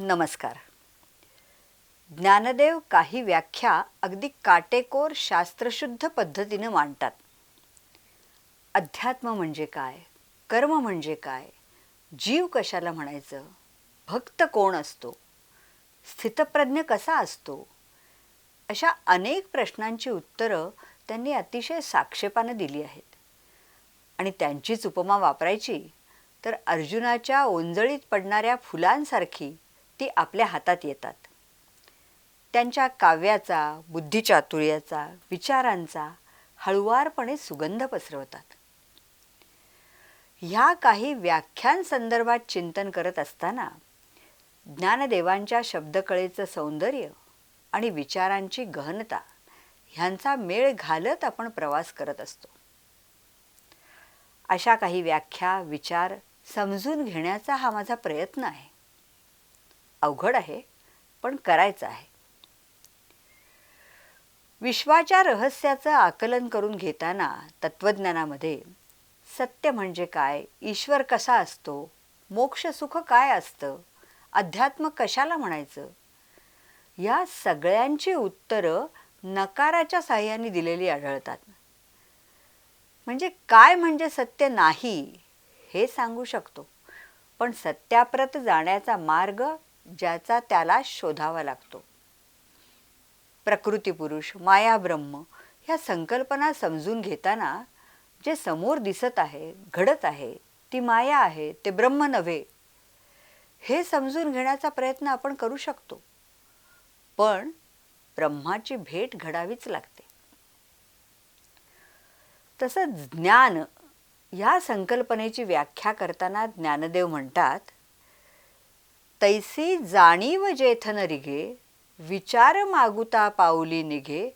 नमस्कार. ज्ञानदेव काही व्याख्या अगदी काटेकोर शास्त्रशुद्ध पद्धतीने मांडतात. अध्यात्म म्हणजे काय, कर्म म्हणजे काय, जीव कशाला म्हणायचं, भक्त कोण असतो, स्थितप्रज्ञ कसा असतो, अशा अनेक प्रश्नांची उत्तरं त्यांनी अतिशय साक्षेपाने दिली आहेत. आणि त्यांचीच उपमा वापरायची तर अर्जुनाच्या ओंजळीत पडणाऱ्या फुलांसारखी ती आपल्या हातात येतात. त्यांच्या काव्याचा, बुद्धिचातुर्याचा, विचारांचा हळुवारपणे सुगंध पसरवतात. ह्या काही व्याख्यांसंदर्भात चिंतन करत असताना ज्ञानदेवांच्या शब्दकळेचं सौंदर्य आणि विचारांची गहनता ह्यांचा मेळ घालत आपण प्रवास करत असतो. अशा काही व्याख्या, विचार समजून घेण्याचा हा माझा प्रयत्न आहे. अवघड आहे, पण करायचं आहे. विश्वाच्या रहस्याचं आकलन करून घेताना तत्वज्ञानामध्ये सत्य म्हणजे काय, ईश्वर कसा असतो, मोक्ष सुख काय असतं, अध्यात्म कशाला म्हणायचं, या सगळ्यांची उत्तरं नकाराच्या साहाय्याने दिलेली आढळतात. म्हणजे काय म्हणजे सत्य नाही हे सांगू शकतो, पण सत्याप्रत जाण्याचा मार्ग ज्याचा त्याला शोधावा लागतो. प्रकृती पुरुष, माया ब्रह्म ह्या संकल्पना समजून घेताना जे समोर दिसत आहे, घडत आहे, ती माया आहे, ते ब्रह्म नव्हे, हे समजून घेण्याचा प्रयत्न आपण करू शकतो. पण ब्रह्माची भेट घडावीच लागते. तसंच ज्ञान या संकल्पनेची व्याख्या करताना ज्ञानदेव म्हणतात, तैसी जाणीव जेथन रिगे, विचार मागुता पाऊली निघे,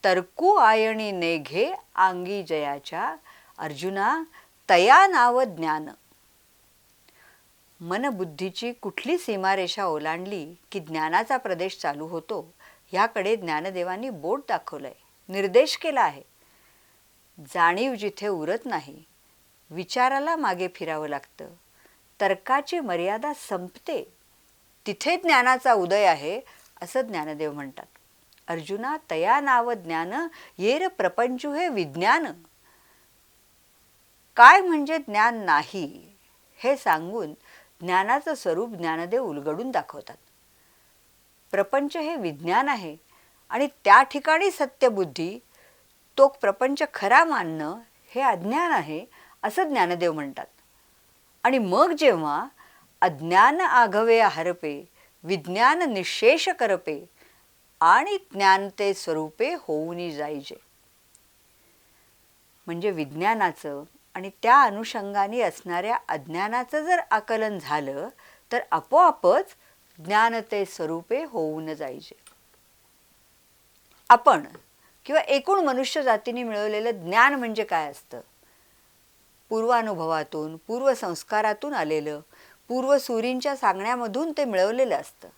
तर्कू आयणी नेघे आंगी जयाच्या, अर्जुना तया नाव ज्ञान. मनबुद्धीची कुठली सीमारेषा ओलांडली की ज्ञानाचा प्रदेश चालू होतो, ह्याकडे ज्ञानदेवांनी बोट दाखवलंय, निर्देश केला आहे. जाणीव जिथे उरत नाही, विचाराला मागे फिरावं लागतं, तर्काची मर्यादा संपते, तिथे ज्ञानाचा उदय आहे असं ज्ञानदेव म्हणतात. अर्जुना तया नाव ज्ञान, येर प्रपंचु हे विज्ञान. काय म्हणजे ज्ञान नाही हे सांगून ज्ञानाचं स्वरूप ज्ञानदेव उलगडून दाखवतात. प्रपंच हे विज्ञान आहे आणि त्या ठिकाणी सत्यबुद्धी, तो प्रपंच खरा मानणं हे अज्ञान आहे असं ज्ञानदेव म्हणतात. आणि मग जेव्हा अज्ञान आघवे हरपे, विज्ञान निशेष करपे, आणि ज्ञान ते स्वरूपे होऊनी जाईजे. म्हणजे विज्ञानाचं आणि त्या अनुषंगाने असणाऱ्या अज्ञानाचं जर आकलन झालं तर आपोआपच ज्ञान ते स्वरूपे होऊन जाईजे. आपण किंवा एकूण मनुष्य जातीने मिळवलेलं ज्ञान म्हणजे काय असतं? पूर्वानुभवातून, पूर्वसंस्कारातून आलेलं, पूर्वसूरींच्या सांगण्यामधून ते मिळवलेलं असतं.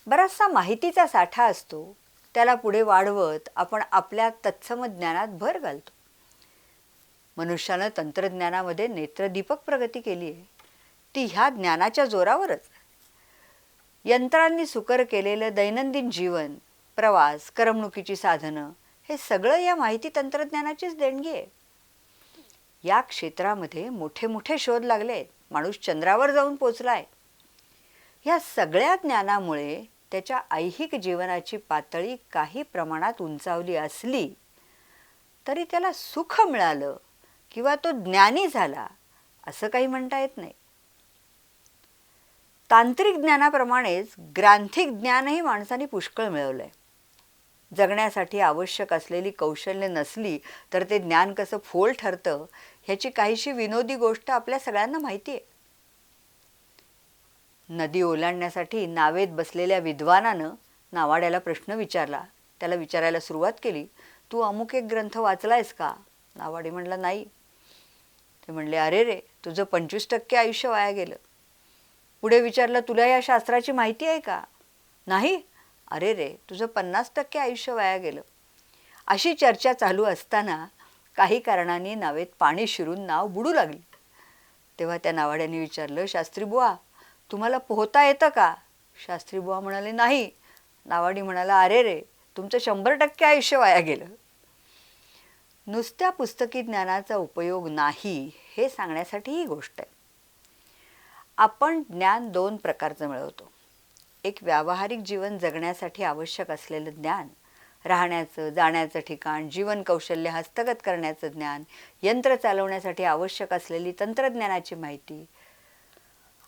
बराचसा माहितीचा साठा असतो, त्याला पुढे वाढवत आपण आपल्या तत्सम ज्ञानात भर घालतो. मनुष्यानं तंत्रज्ञानामध्ये नेत्रदीपक प्रगती केली आहे, ती ह्या ज्ञानाच्या जोरावरच. यंत्रांनी सुकर केलेलं दैनंदिन जीवन, प्रवास, करमणुकीची साधनं हे सगळं या माहिती तंत्रज्ञानाचीच देणगी आहे. या क्षेत्रामध्ये मोठे मोठे शोध लागले आहेत, माणूस चंद्रावर जाऊन पोचलाय. या सगळ्या ज्ञानामुळे त्याच्या ऐहिक जीवनाची पातळी काही प्रमाणात उंचावली असली तरी त्याला सुख मिळालं किंवा तो ज्ञानी झाला असं काही म्हणता येत नाही. तांत्रिक ज्ञानाप्रमाणेच ग्रांथिक ज्ञानही माणसाने पुष्कळ मिळवलंय. जगण्यासाठी आवश्यक असलेली कौशल्य नसली तर ते ज्ञान कसं फोल ठरतं ह्याची काहीशी विनोदी गोष्ट आपल्या सगळ्यांना माहिती आहे. नदी ओलांडण्यासाठी नावेत बसलेल्या विद्वानानं नावाड्याला प्रश्न विचारला. त्याला विचारायला सुरुवात केली, तू अमुक एक ग्रंथ वाचलायस का? नावाडे म्हणला, नाही. ते म्हणले, अरे रे, तुझं 25% आयुष्य वाया गेलं. पुढे विचारलं, तुला या शास्त्राची माहिती आहे का? नाही. अरे रे, तुझं 50% आयुष्य वाया गेलं. अशी चर्चा चालू असताना काही कारणाने नावेत पाणी शिरून नाव बुडू लागली. तेव्हा त्या नावाड्याने विचारलं, शास्त्री बुवा, तुम्हाला पोहता येतं का? शास्त्री बुवा म्हणाले, नाही. नावाडी म्हणाला, अरे रे, तुमचं 100% आयुष्य वाया गेलं. नुसत्या पुस्तकी ज्ञानाचा उपयोग नाही हे सांगण्यासाठी ही गोष्ट आहे. आपण ज्ञान 2 प्रकारचं मिळवतो. एक व्यावहारिक जीवन जगण्यासाठी आवश्यक असलेलं ज्ञान, राहण्याचं, जाण्याचं ठिकाण, जीवन कौशल्य हस्तगत करण्याचं ज्ञान, यंत्र चालवण्यासाठी आवश्यक असलेली तंत्रज्ञानाची माहिती.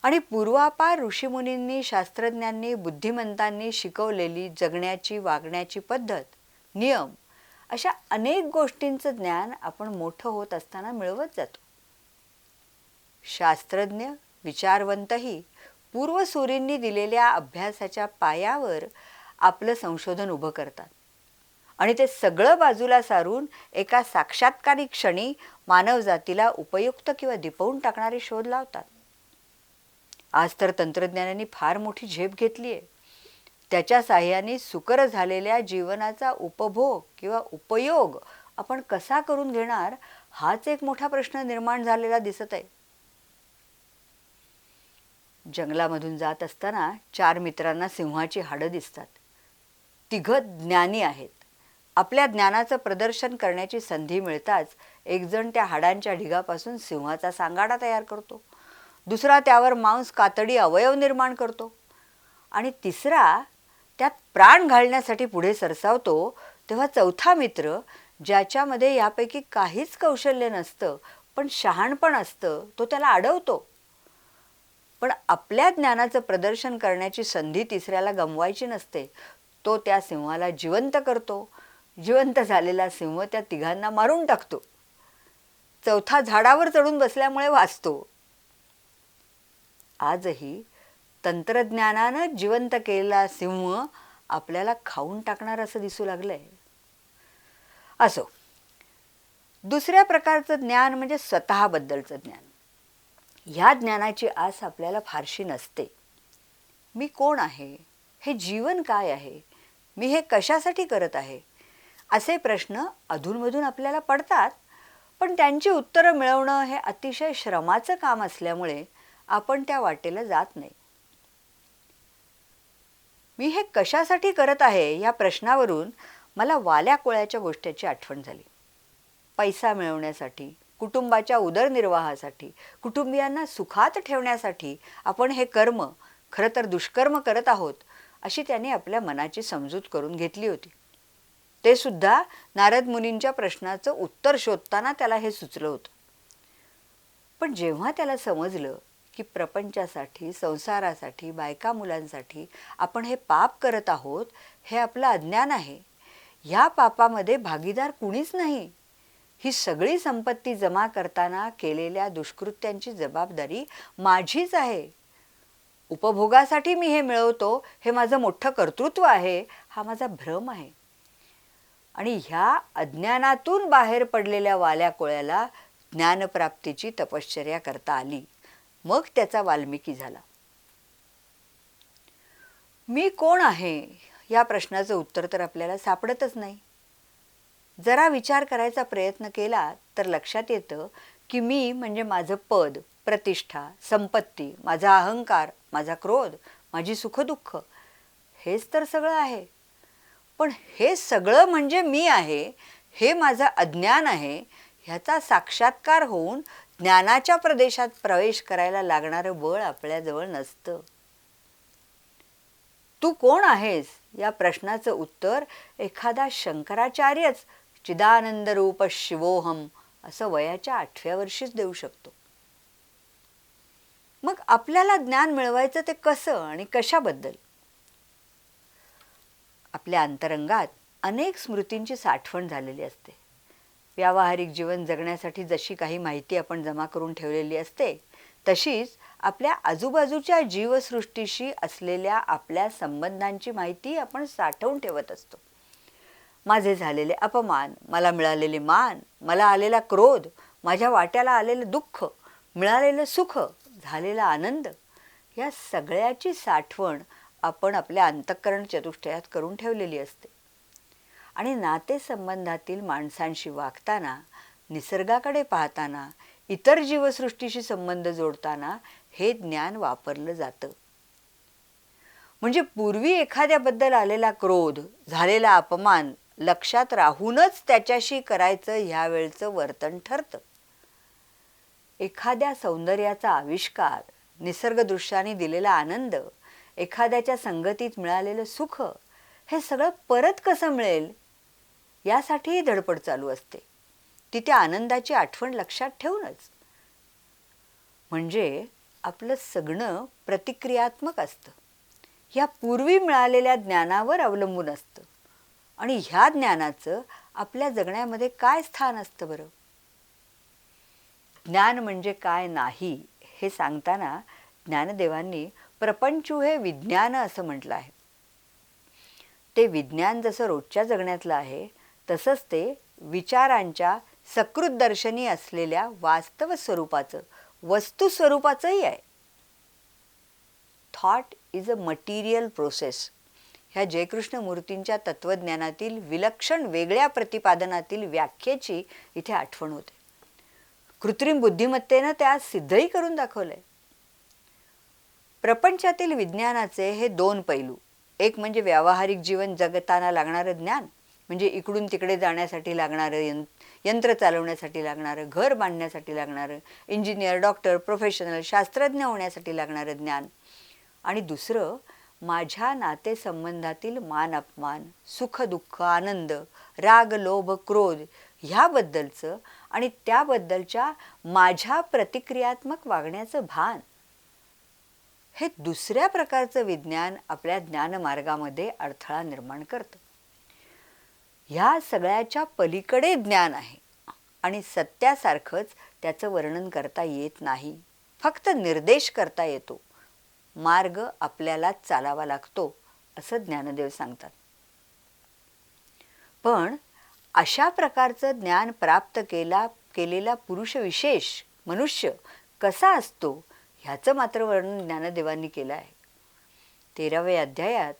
आणि पूर्वापार ऋषीमुनींनी, शास्त्रज्ञांनी, बुद्धिमंतांनी शिकवलेली जगण्याची, वागण्याची पद्धत, नियम, अशा अनेक गोष्टींचं ज्ञान आपण मोठं होत असताना मिळवत जातो. शास्त्रज्ञ, विचारवंतही पूर्वसूरींनी दिलेल्या अभ्यासाच्या पायावर आपलं संशोधन उभं करतात आणि ते सगळं बाजूला सारून एका साक्षात्कारी क्षणी मानवजातीला उपयुक्त किंवा दिपवून टाकणारे शोध लावतात. आज तर तंत्रज्ञानाने फार मोठी झेप घेतली आहे. त्याच्या साहाय्याने सुकर झालेल्या जीवनाचा उपभोग किंवा उपयोग आपण कसा करून घेणार, हाच एक मोठा प्रश्न निर्माण झालेला दिसत आहे. जंगलामधून जात असताना 4 मित्रांना सिंहाची हाडं दिसतात. 3 ज्ञानी आहेत. आपल्या ज्ञानाचं प्रदर्शन करण्याची संधी मिळताच एक जण त्या हाडांच्या ढिगापासून सिंहाचा सांगाडा तयार करतो, दुसरा त्यावर मांस, कातडी, अवयव निर्माण करतो आणि तिसरा त्यात प्राण घालण्यासाठी पुढे सरसावतो. तेव्हा चौथा मित्र, ज्याच्यामध्ये यापैकी काहीच कौशल्य नसतं पण शहाणपण असतं, तो त्याला अडवतो. पण आपल्या ज्ञानाचं प्रदर्शन करण्याची संधी तिसऱ्याला गमवायची नसते. तो त्या सिंहाला जिवंत करतो. जिवंत झालेला सिंह त्या 3घांना मारून टाकतो. चौथा झाडावर चढून बसल्यामुळे वाचतो. आजही तंत्रज्ञानानं जिवंत केलेला सिंह आपल्याला खाऊन टाकणार असं दिसू लागलंय. असो, दुसऱ्या प्रकारचं ज्ञान म्हणजे स्वतःबद्दलचं ज्ञान. ह्या ज्ञानाची आस आपल्याला फारशी नसते. मी कोण आहे, हे जीवन काय आहे, मी हे कशासाठी करत आहे, असे प्रश्न अधूनमधून आपल्याला पडतात. पण त्यांची उत्तरं मिळवणं हे अतिशय श्रमाचं काम असल्यामुळे आपण त्या वाटेला जात नाही. मी हे कशासाठी करत आहे या प्रश्नावरून मला वाल्या कोळ्याच्या गोष्टीची आठवण झाली. पैसा मिळवण्यासाठी, कुटुंबाच्या उदरनिर्वाहासाठी, कुटुंबियांना सुखात ठेवण्यासाठी आपण हे कर्म, खरं तर दुष्कर्म करत आहोत, अशी त्याने आपल्या मनाची समजूत करून घेतली होती. ते सुद्धा नारद मुनींच्या प्रश्नाचं उत्तर शोधताना त्याला हे सुचलं होतं. पण जेव्हा त्याला समजलं की प्रपंचासाठी, संसारासाठी, बायका मुलांसाठी आपण हे पाप करत आहोत, हे आपलं अज्ञान आहे. ह्या पापामध्ये भागीदार कुणीच नाही. ही सगळी संपत्ती जमा करताना केलेल्या दुष्कृत्यांची जबाबदारी माझीच आहे. उपभोगासाठी मी हे मिळवतो, हे माझं मोठं कर्तृत्व आहे, हा माझा भ्रम आहे. आणि ह्या अज्ञानातून बाहेर पडलेल्या वाल्या कोळ्याला ज्ञानप्राप्तीची तपश्चर्या करता आली. मग त्याचा वाल्मिकी झाला. मी कोण आहे या प्रश्नाचं उत्तर तर आपल्याला सापडतच नाही. जरा विचार करायचा प्रयत्न केला तर लक्षात येतं की मी म्हणजे माझं पद, प्रतिष्ठा, संपत्ती, माझा अहंकार, माझा क्रोध, माझी सुखदुःख, हेच तर सगळं आहे. पण हे सगळं म्हणजे मी आहे, हे माझं अज्ञान आहे, ह्याचा साक्षात्कार होऊन ज्ञानाच्या प्रदेशात प्रवेश करायला लागणारं बळ आपल्याजवळ नसतं. तू कोण आहेस या प्रश्नाचं उत्तर एखादा शंकराचार्यच चिदानंद रूप शिवोहम असं वयाच्या 8व्या वर्षीच देऊ शकतो. मग आपल्याला ज्ञान मिळवायचं ते कसं आणि कशाबद्दल? आपल्या अंतरंगात अनेक स्मृतींची साठवण झालेली असते. व्यावहारिक जीवन जगण्यासाठी जशी काही माहिती आपण जमा करून ठेवलेली असते, तशीच आपल्या आजूबाजूच्या जीवसृष्टीशी असलेल्या आपल्या संबंधांची माहिती आपण साठवून ठेवत असतो. माझे झालेले अपमान, मला मिळालेले मान, मला आलेला क्रोध, माझ्या वाट्याला आलेलं दुःख, मिळालेलं सुख, झालेला आनंद, या सगळ्याची साठवण आपण आपल्या अंतःकरण चतुष्टयात करून ठेवलेली असते. आणि नातेसंबंधातील माणसांशी वागताना, निसर्गाकडे पाहताना, इतर जीवसृष्टीशी संबंध जोडताना हे ज्ञान वापरलं जातं. म्हणजे पूर्वी एखाद्याबद्दल आलेला क्रोध, झालेला अपमान लक्षात राहूनच त्याच्याशी करायचं ह्यावेळचं वर्तन ठरतं. एखाद्या सौंदर्याचा आविष्कार, निसर्गदृश्याने दिलेला आनंद, एखाद्याच्या संगतीत मिळालेलं सुख, हे सगळं परत कसं मिळेल यासाठीही धडपड चालू असते, ती त्या आनंदाची आठवण लक्षात ठेवूनच. म्हणजे आपलं सगळं प्रतिक्रियात्मक असतं, या पूर्वी मिळालेल्या ज्ञानावर अवलंबून असतं. आणि ह्या ज्ञानाचं आपल्या जगण्यामध्ये काय स्थान असतं बरं? ज्ञान म्हणजे काय नाही हे सांगताना ज्ञानदेवांनी प्रपंचू हे विज्ञान असं म्हटलं आहे. ते विज्ञान जसं रोजच्या जगण्यातलं आहे तसंच ते विचारांच्या सकृत दर्शनी असलेल्या वास्तव स्वरूपाचं, वस्तू स्वरूपाचंही आहे. Thought is a material process ह्या जयकृष्ण मूर्तींच्या तत्वज्ञानातील विलक्षण वेगळ्या प्रतिपादनातील व्याख्येची इथे आठवण होते. कृत्रिम बुद्धिमत्तेनं त्या सिद्धही करून दाखवलंय. प्रपंचातील विज्ञानाचे हे दोन पैलू, एक म्हणजे व्यावहारिक जीवन जगताना लागणारं ज्ञान, म्हणजे इकडून तिकडे जाण्यासाठी लागणारं, यंत्र चालवण्यासाठी लागणारं, घर बांधण्यासाठी लागणारं, इंजिनियर, डॉक्टर, प्रोफेशनल, शास्त्रज्ञ होण्यासाठी लागणारं ज्ञान. आणि दुसरं माझ्या नातेसंबंधातील मान अपमान, सुख दुःख, आनंद, राग लोभ क्रोध ह्याबद्दलचं आणि त्याबद्दलच्या माझ्या प्रतिक्रियात्मक वागण्याचं भान. हे दुसऱ्या प्रकारचं विज्ञान आपल्या ज्ञानमार्गामध्ये अडथळा निर्माण करतं. ह्या सगळ्याच्या पलीकडे ज्ञान आहे आणि सत्यासारखंच त्याचं वर्णन करता येत नाही, फक्त निर्देश करता येतो. मार्ग आपल्याला चालावा लागतो असं ज्ञानदेव सांगतात. पण अशा प्रकारचं ज्ञान प्राप्त केलेला पुरुष विशेष मनुष्य कसा असतो ह्याचं मात्र वर्णन ज्ञानदेवांनी केलं आहे. 13व्या अध्यायात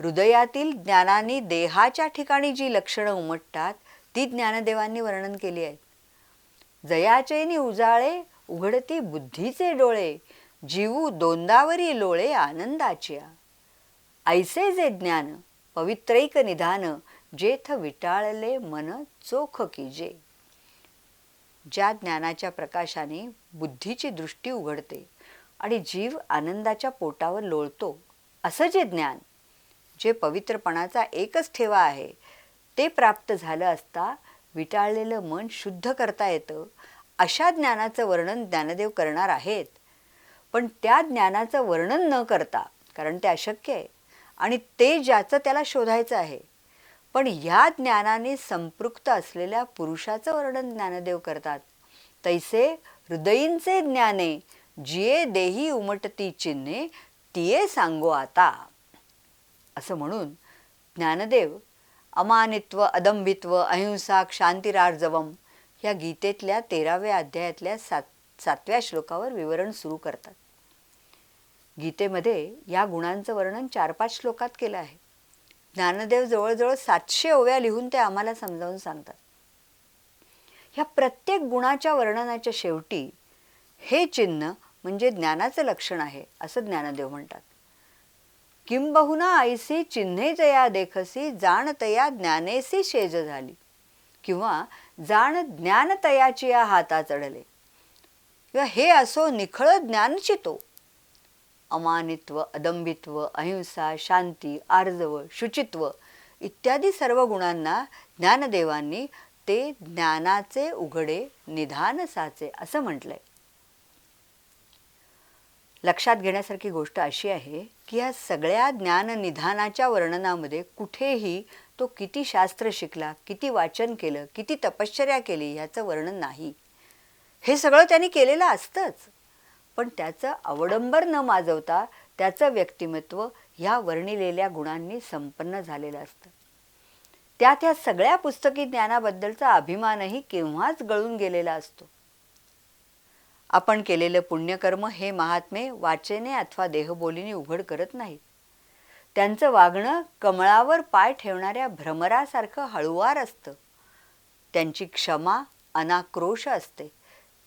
हृदयातील ज्ञानाने देहाच्या ठिकाणी जी लक्षणं उमटतात ती ज्ञानदेवांनी वर्णन केली आहेत. जयाचेनी उजाळे उघडती बुद्धीचे डोळे, जीवू दोंदावरी लोळे आनंदाच्या. ऐसे जे ज्ञान पवित्रैक निधान, जेथ विटाळले मन चोख कीजे. ज्या ज्ञानाच्या प्रकाशाने बुद्धीची दृष्टी उघडते आणि जीव आनंदाच्या पोटावर लोळतो, असं जे ज्ञान, जे पवित्रपणाचा एकच ठेवा आहे, ते प्राप्त झालं असता विटाळलेलं मन शुद्ध करता येतं, अशा ज्ञानाचं वर्णन ज्ञानदेव करणार आहेत. पण त्या ज्ञानाचं वर्णन न करता, कारण ते अशक्य आहे आणि ते ज्याचं त्याला शोधायचं आहे, पण या ज्ञानाने संपृक्त असलेल्या पुरुषाचं वर्णन ज्ञानदेव करतात. तैसे हृदयींचे ज्ञाने, जिये देही उमटती चिन्हे, तिये सांगो आता. असं म्हणून ज्ञानदेव अमानित्व, अदंभित्व, अहिंसा, क्षांतिरार्जवम या गीतेतल्या 13व्या अध्यायातल्या 7व्या श्लोकावर विवरण सुरू करतात. गीतेमध्ये या गुणांचं वर्णन 4-5 श्लोकात केलं आहे. ज्ञानदेव जवळजवळ 700 ओव्या लिहून ते आम्हाला समजावून सांगतात. ह्या प्रत्येक गुणाच्या वर्णनाच्या शेवटी हे चिन्ह म्हणजे ज्ञानाचं लक्षण आहे असं ज्ञानदेव म्हणतात. किंबहुना ऐसी चिन्हे जया देखसी, जाणतया ज्ञानेसी शेज झाली. किंवा जाण ज्ञानतयाची या हाता चढले. किंवा हे असो निखळ ज्ञानचितो. अमानित्व, अदंभित्व, अहिंसा, शांती, आर्जव, शुचित्व इत्यादी सर्व गुणांना ज्ञानदेवांनी ते ज्ञानाचे उघडे निधान साचे असं म्हटलंय. लक्षात घेण्यासारखी गोष्ट अशी आहे की या सगळ्या ज्ञाननिधानाच्या वर्णनामध्ये कुठेही तो किती शास्त्र शिकला, किती वाचन केलं, किती तपश्चर्या केली ह्याचं वर्णन नाही. हे सगळं त्यांनी केलेलं असतंच, पण त्याचं अवडंबर न माजवता त्याचं व्यक्तिमत्व ह्या वर्णिलेल्या गुणांनी संपन्न झालेलं असतं. त्यात ह्या सगळ्या पुस्तकी ज्ञानाबद्दलचा अभिमानही केव्हाच गळून गेलेला असतो. आपण केलेलं पुण्यकर्म हे महात्मे वाचेने अथवा देहबोलीने उघड करत नाहीत. त्यांचं वागणं कमळावर पाय ठेवणाऱ्या भ्रमरासारखं हळुवार असतं. त्यांची क्षमा अनाक्रोश असते.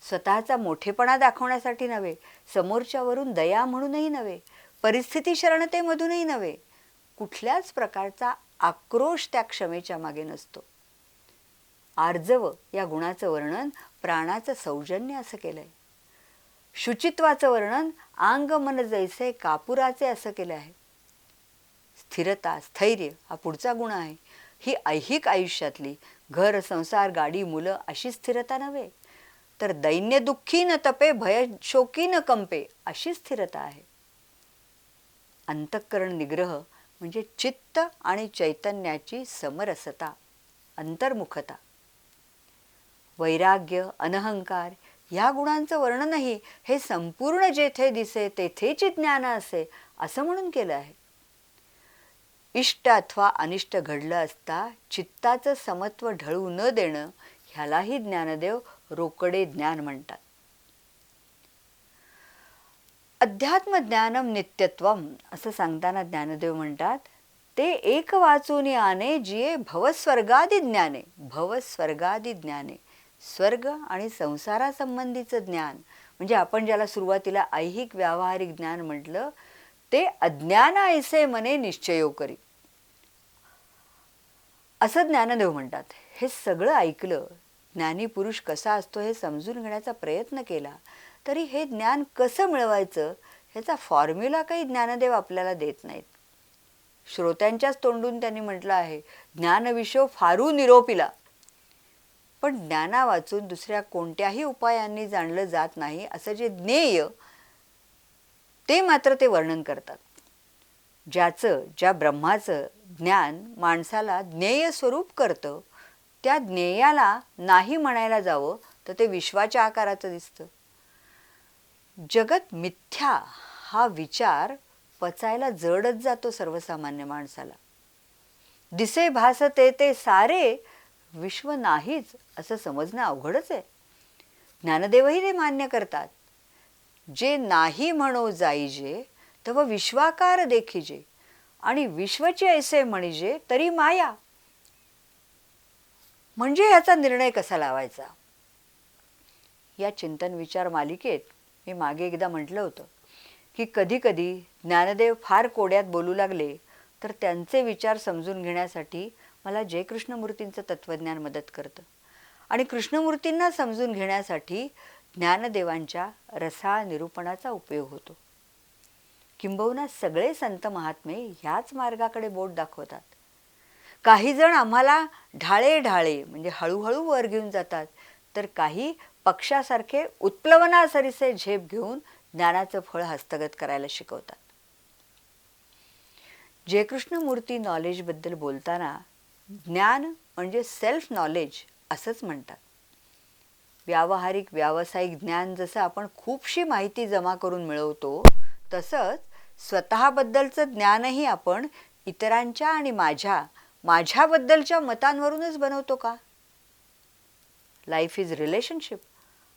स्वतःचा मोठेपणा दाखवण्यासाठी नव्हे, समोरच्यावरून दया म्हणूनही नव्हे, परिस्थिती शरणतेमधूनही नव्हे, कुठल्याच प्रकारचा आक्रोश त्या क्षमेच्या मागे नसतो. आर्जव या गुणाचं वर्णन प्राणाचं सौजन्य असं केलंय. शुचित्वाचं वर्णन आंग मन जैसे कापुराचे असं केलं आहे. स्थिरता, स्थैर्य हा पुढचा गुण आहे. ही ऐहिक आयुष्यातली घर, संसार, गाडी, मुलं अशी स्थिरता नव्हे, तर दैन्य दुःखी न तपे, भय शोकी न कंपे अशी स्थिरता आहे. अंतःकरण निग्रह म्हणजे चित्त आणि चैतन्याची समरसता, अंतर्मुखता. वैराग्य, अनहंकार ह्या गुणांचं वर्णनही हे संपूर्ण जेथे दिसे तेथेच ज्ञान असे असं म्हणून केलं आहे. इष्ट अथवा अनिष्ट घडलं असता चित्ताचं समत्व ढळू न देणं ह्यालाही ज्ञानदेव रोकडे ज्ञान म्हणतात. अध्यात्म ज्ञानम नित्यत्वम असं सांगताना ज्ञानदेव म्हणतात, ते एक वाचून आने जिये भवस्वर्गादी ज्ञाने. भवस्वर्गादी ज्ञाने, स्वर्ग आणि संसारासंबंधीचं ज्ञान म्हणजे आपण ज्याला सुरुवातीला ऐहिक व्यावहारिक ज्ञान म्हटलं, ते अज्ञान ऐसे मने निश्चयो करी असं ज्ञानदेव म्हणतात. हे सगळं ऐकलं, ज्ञानी पुरुष कसा असतो हे समजून घेण्याचा प्रयत्न केला, तरी हे ज्ञान कसं मिळवायचं ह्याचा फॉर्म्युला काही ज्ञानदेव आपल्याला देत नाहीत. श्रोत्यांच्याच तोंडून त्यांनी म्हटलं आहे, ज्ञानविशो फारू निरोपिला. पण ज्ञाना वाचून दुसऱ्या कोणत्याही उपायांनी जाणलं जात नाही असं जे ज्ञेय, ते मात्र ते वर्णन करतात. ज्या ब्रह्माचं ज्ञान माणसाला ज्ञेय स्वरूप करतं, त्या ज्ञेयाला नाही म्हणायला जावं तर ते विश्वाच्या आकाराचं दिसतं. जगत मिथ्या हा विचार पचायला जडच जातो सर्वसामान्य माणसाला. दिसे भासते ते सारे विश्व नाहीच असं समजणं अवघडच आहे. ज्ञानदेवही ते मान्य करतात. जे नाही म्हणो जाईजे तव विश्वाकार देखीजे, आणि विश्वची ऐसे म्हणजे तरी माया. म्हणजे याचा निर्णय कसा लावायचा? या चिंतन विचार मालिकेत मी मागे एकदा म्हटलं होतं की कधी कधी ज्ञानदेव फार कोड्यात बोलू लागले तर त्यांचे विचार समजून घेण्यासाठी मला जय कृष्णमूर्तींचं तत्वज्ञान मदत करतं, आणि कृष्णमूर्तींना समजून घेण्यासाठी ज्ञानदेवांच्या रसाळ निरूपणाचा उपयोग होतो. किंबहुना सगळे संत महात्मे ह्याच मार्गाकडे बोट दाखवतात. काही जण आम्हाला ढाळे ढाळे म्हणजे हळूहळू वर घेऊन जातात, तर काही पक्षासारखे उत्प्लवनासरीसे झेप घेऊन ज्ञानाचं फळ हस्तगत करायला शिकवतात. जयकृष्णमूर्ती नॉलेजबद्दल बोलताना ज्ञान म्हणजे सेल्फ नॉलेज असंच म्हणतात. व्यावहारिक व्यावसायिक ज्ञान जसं आपण खूपशी माहिती जमा करून मिळवतो, तसंच स्वतःबद्दलचं ज्ञानही आपण इतरांच्या आणि माझ्याबद्दलच्या मतांवरूनच बनवतो का? लाईफ इज रिलेशनशिप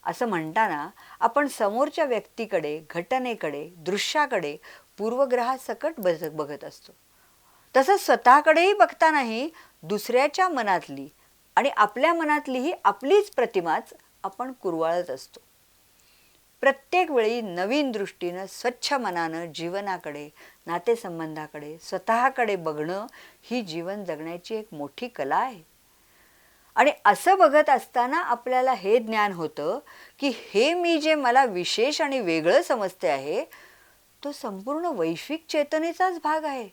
असं म्हणताना आपण समोरच्या व्यक्तीकडे, घटनेकडे, दृश्याकडे पूर्वग्रहासकट बघत असतो. तसंच स्वतःकडेही बघतानाही दुसऱ्याच्या मनातली आणि आपल्या मनातलीही आपलीच प्रतिमाच आपण कुरवाळत असतो. प्रत्येक वेळी नवीन दृष्टीनं, स्वच्छ मनानं जीवनाकडे, नातेसंबंधाकडे, स्वतःकडे बघणं ही जीवन जगण्याची एक मोठी कला आहे. आणि असं बघत असताना आपल्याला हे ज्ञान होतं की हे मी जे मला विशेष आणि वेगळं समजते आहे, तो संपूर्ण वैश्विक चेतनेचाच भाग आहे.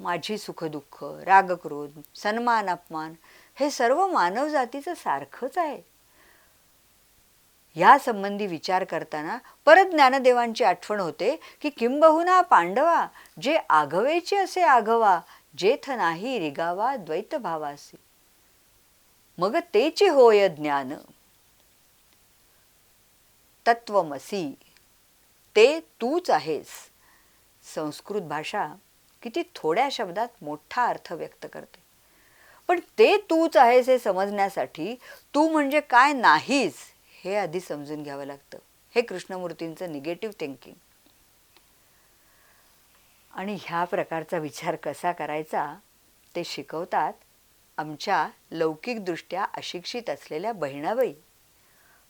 माझी सुखदुःख, रागक्रोध, सन्मान अपमान हे सर्व मानव जातीचं सारखंच आहे. या संबंधी विचार करताना परत ज्ञानदेवांची आठवण होते की किंबहुना पांडवा जे आघवेचे असे आघवा, जेथ नाही रिगावा द्वैत भावासी, मग तेची होय ज्ञान. तत्वमसी, ते तूच आहेस. संस्कृत भाषा किती थोड्या शब्दात मोठा अर्थ व्यक्त करते. पण ते तूच आहेस हे समजण्यासाठी तू म्हणजे काय नाहीस हे आधी समजून घ्यावं लागतं. हे कृष्णमूर्तींचं निगेटिव्ह थिंकिंग. आणि ह्या प्रकारचा विचार कसा करायचा ते शिकवतात आमच्या लौकिकदृष्ट्या अशिक्षित असलेल्या बहिणाबाई.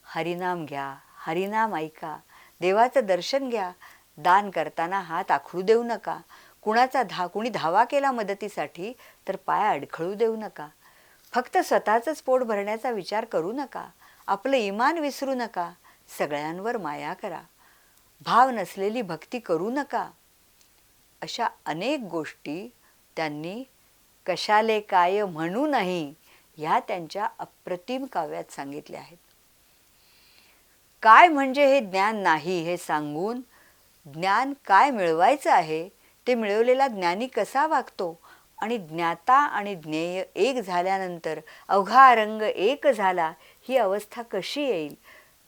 हरिनाम घ्या, हरिनाम ऐका, देवाचं दर्शन घ्या, दान करताना हात आखडू देऊ नका. कुणी धावा केला मदतीसाठी तर पाय अडखळू देऊ नका. फक्त स्वतःचंच पोट भरण्याचा विचार करू नका. आपलं इमान विसरू नका. सगळ्यांवर माया करा. भाव नसलेली भक्ती करू नका. अशा अनेक गोष्टी त्यांनी कशाले काय म्हणू नाही ह्या त्यांच्या अप्रतिम काव्यात सांगितल्या आहेत. काय म्हणजे हे ज्ञान नाही हे सांगून ज्ञान काय मिळवायचं आहे ते मिळवलेला ज्ञानी कसा वागतो आणि ज्ञाता आणि ज्ञेय एक झाल्यानंतर अवघा रंग एक झाला ही अवस्था कशी येईल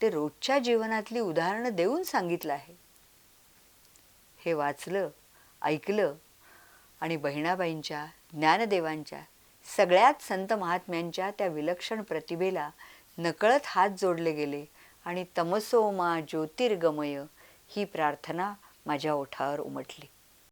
ते रोजच्या जीवनातली उदाहरणं देऊन सांगितलं आहे. हे वाचलं, ऐकलं आणि बहिणाबाईंच्या, ज्ञानदेवांच्या, सगळ्याच संत महात्म्यांच्या त्या विलक्षण प्रतिभेला नकळत हात जोडले गेले आणि तमसो मा ज्योतिर्गमय ही प्रार्थना माझ्या ओठावर उमटली.